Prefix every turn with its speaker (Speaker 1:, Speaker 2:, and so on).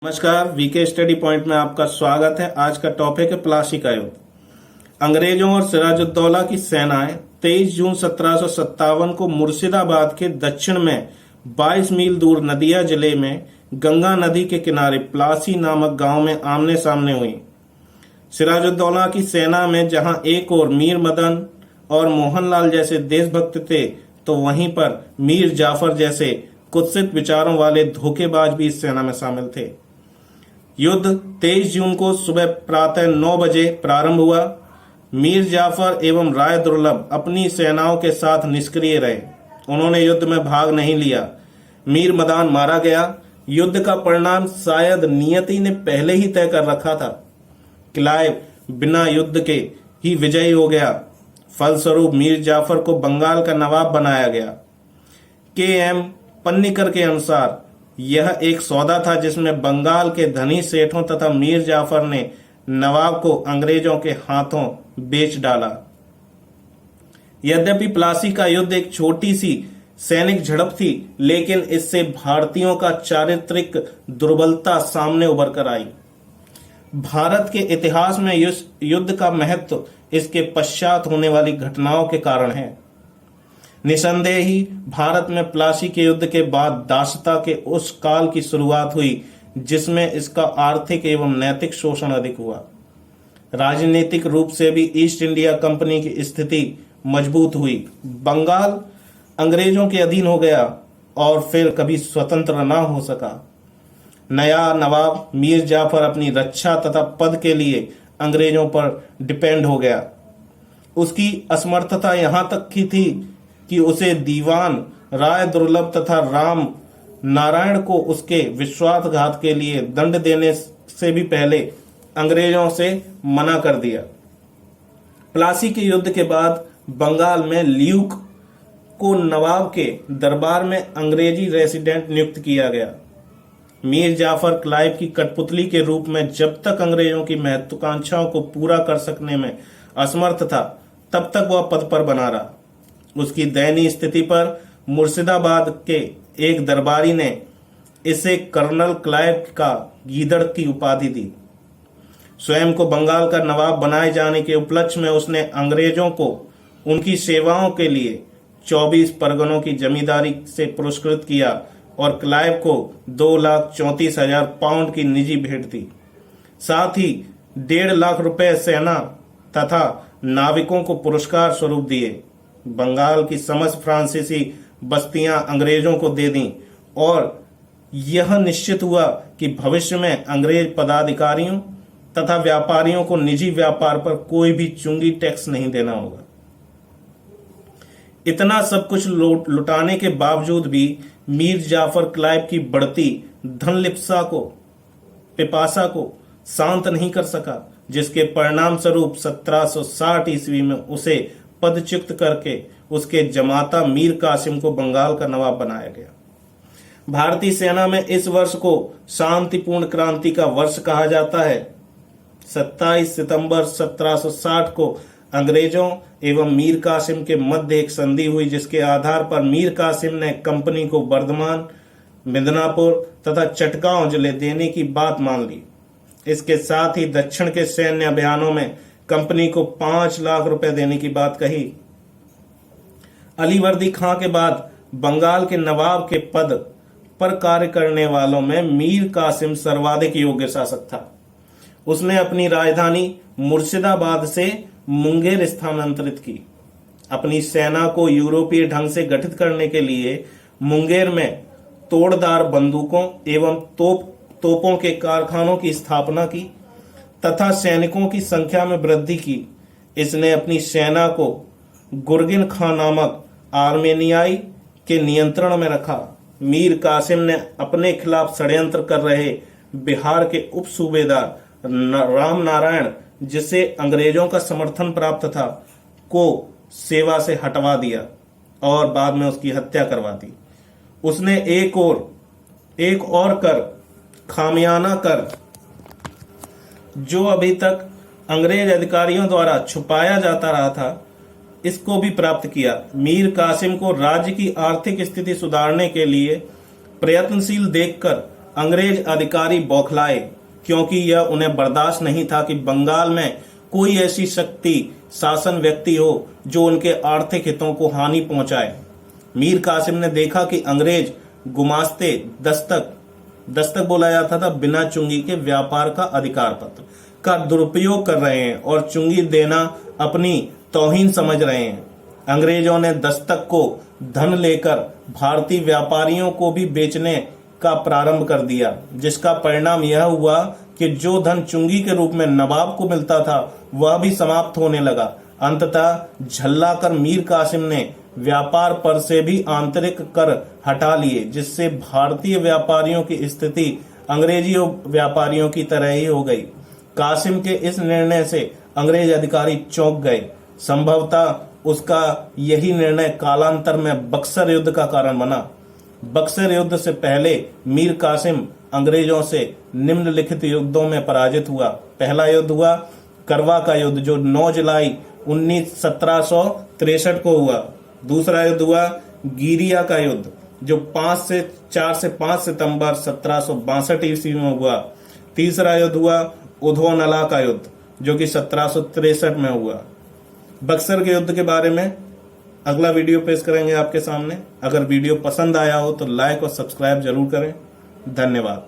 Speaker 1: नमस्कार, VK study point में आपका स्वागत है। आज का टॉपिक है प्लासी का युद्ध। अंग्रेजों और सिराजुद्दौला की सेनाएं 23 जून 1757 को मुर्शिदाबाद के दक्षिण में 22 मील दूर नदिया जिले में गंगा नदी के किनारे प्लासी नामक गांव में आमने सामने हुई। सिराजुद्दौला की सेना में जहां एक ओर मीर मदन और मोहनलाल जैसे देशभक्त थे, तो वहीं पर मीर जाफर जैसे कुत्सित विचारों वाले धोखेबाज भी इस सेना में शामिल थे। युद्ध 23 जून को सुबह प्रातः 9 बजे प्रारंभ हुआ। मीर जाफर एवं राय दुर्लभ अपनी सेनाओं के साथ निष्क्रिय रहे। उन्होंने युद्ध में भाग नहीं लिया। मीर मदान मारा गया। युद्ध का परिणाम शायद नियति ने पहले ही तय कर रखा था। क्लाइव बिना युद्ध के ही विजयी हो गया। फलस्वरूप मीर जाफर को बंगाल का नवाब बनाया गया। के.एम. पन्नीकर के अनुसार यह एक सौदा था जिसमें बंगाल के धनी सेठों तथा मीर जाफर ने नवाब को अंग्रेजों के हाथों बेच डाला। यद्यपि प्लासी का युद्ध एक छोटी सी सैनिक झड़प थी, लेकिन इससे भारतीयों का चारित्रिक दुर्बलता सामने उभर कर आई। भारत के इतिहास में युद्ध का महत्व इसके पश्चात होने वाली घटनाओं के कारण है। निसंदेह ही भारत में प्लासी के युद्ध के बाद दासता के उस काल की शुरुआत हुई जिसमें इसका आर्थिक एवं नैतिक शोषण अधिक हुआ। राजनीतिक रूप से भी ईस्ट इंडिया कंपनी की स्थिति मजबूत हुई। बंगाल अंग्रेजों के अधीन हो गया और फिर कभी स्वतंत्र न हो सका। नया नवाब मीर जाफर अपनी रक्षा तथा पद के लिए अंग्रेजों पर डिपेंड हो गया। उसकी असमर्थता यहां तक की थी कि उसे दीवान राय दुर्लभ तथा राम नारायण को उसके विश्वासघात के लिए दंड देने से भी पहले अंग्रेजों से मना कर दिया। प्लासी के युद्ध के बाद बंगाल में ल्यूक को नवाब के दरबार में अंग्रेजी रेसिडेंट नियुक्त किया गया। मीर जाफर क्लाइव की कठपुतली के रूप में जब तक अंग्रेजों की महत्वाकांक्षाओं को पूरा कर सकने में असमर्थ था, तब तक वह पद पर बना रहा। उसकी दयनीय स्थिति पर मुर्शिदाबाद के एक दरबारी ने इसे कर्नल क्लाइव का गीदड़ की उपाधि दी। स्वयं को बंगाल का नवाब बनाए जाने के उपलक्ष्य में उसने अंग्रेजों को उनकी सेवाओं के लिए 24 परगनों की जमींदारी से पुरस्कृत किया और क्लाइव को 2,34,000 पाउंड की निजी भेंट दी। साथ ही 1.5 लाख रुपए सेना तथा नाविकों को पुरस्कार स्वरूप दिए। बंगाल की समस्त फ्रांसीसी बस्तियां अंग्रेजों को दे दी और यह निश्चित हुआ कि भविष्य में अंग्रेज पदाधिकारियों तथा व्यापारियों को निजी व्यापार पर कोई भी चुंगी टैक्स नहीं देना होगा। इतना सब कुछ लुटाने के बावजूद भी मीर जाफर क्लाइव की बढ़ती धनलिप्सा को पिपासा को शांत नहीं कर सका, जिसके परिणाम स्वरूप 1760 ईस्वी में उसे पदच्युत करके उसके जमाता मीर कासिम को बंगाल का नवाब बनाया गया। भारतीय सेना में इस वर्ष को शांतिपूर्ण क्रांति का वर्ष कहा जाता है। 27 सितंबर 1760 को अंग्रेजों एवं मीर कासिम के मध्य एक संधि हुई, जिसके आधार पर मीर कासिम ने कंपनी को बर्धमान, मिदनापुर तथा चटगांव जिले देने की बात मान ली। इसके साथ ही दक्षिण के सैन्य अभियानों में कंपनी को 5 लाख रुपए देने की बात कही। अलीवर्दी खां के बाद बंगाल के नवाब के पद पर कार्य करने वालों में मीर कासिम सर्वाधिक योग्य शासक था। उसने अपनी राजधानी मुर्शिदाबाद से मुंगेर स्थानांतरित की। अपनी सेना को यूरोपीय ढंग से गठित करने के लिए मुंगेर में तोड़दार बंदूकों एवं तोपों के कारखानों की स्थापना की तथा सैनिकों की संख्या में वृद्धि की। इसने अपनी सेना को गुरगिन खां नामक आर्मेनियाई के नियंत्रण में रखा। मीर कासिम ने अपने खिलाफ षड्यंत्र कर रहे बिहार के उप सूबेदार राम नारायण, जिसे अंग्रेजों का समर्थन प्राप्त था, को सेवा से हटवा दिया और बाद में उसकी हत्या करवा दी। उसने एक और कर खामियाना कर, जो अभी तक अंग्रेज अधिकारियों द्वारा छुपाया जाता रहा था, इसको भी प्राप्त किया। मीर कासिम को राज्य की आर्थिक स्थिति सुधारने के लिए प्रयत्नशील देखकर अंग्रेज अधिकारी बौखलाए, क्योंकि यह उन्हें बर्दाश्त नहीं था कि बंगाल में कोई ऐसी शक्ति शासन व्यक्ति हो जो उनके आर्थिक हितों को हानि पहुंचाए। मीर कासिम ने देखा कि अंग्रेज गुमास्ते दस्तक बोला जाता था बिना चुंगी के व्यापार का अधिकार पत्र का दुरुपयोग कर रहे हैं और चुंगी देना अपनी तौहीन समझ रहे हैं। अंग्रेजों ने दस्तक को धन लेकर भारतीय व्यापारियों को भी बेचने का प्रारंभ कर दिया, जिसका परिणाम यह हुआ कि जो धन चुंगी के रूप में नवाब को मिलता था वह भी समाप्त होने लगा। अंततः झल्लाकर मीर कासिम ने व्यापार पर से भी आंतरिक कर हटा लिए, जिससे भारतीय व्यापारियों की स्थिति अंग्रेजी व्यापारियों की तरह ही हो गई। कासिम के इस निर्णय से अंग्रेज अधिकारी चौंक गए। संभवतः उसका यही निर्णय कालांतर में बक्सर युद्ध का कारण बना। बक्सर युद्ध से पहले मीर कासिम अंग्रेजों से निम्नलिखित युद्धों में पराजित हुआ। पहला युद्ध हुआ करवा का युद्ध, जो 9 जुलाई 1763 को हुआ। दूसरा युद्ध हुआ गिरिया का युद्ध, जो 4 से 5 सितंबर 1762 ईस्वी में हुआ। तीसरा युद्ध हुआ उधोनला का युद्ध, जो कि 1763 में हुआ। बक्सर के युद्ध के बारे में अगला वीडियो पेश करेंगे आपके सामने। अगर वीडियो पसंद आया हो तो लाइक और सब्सक्राइब जरूर करें। धन्यवाद।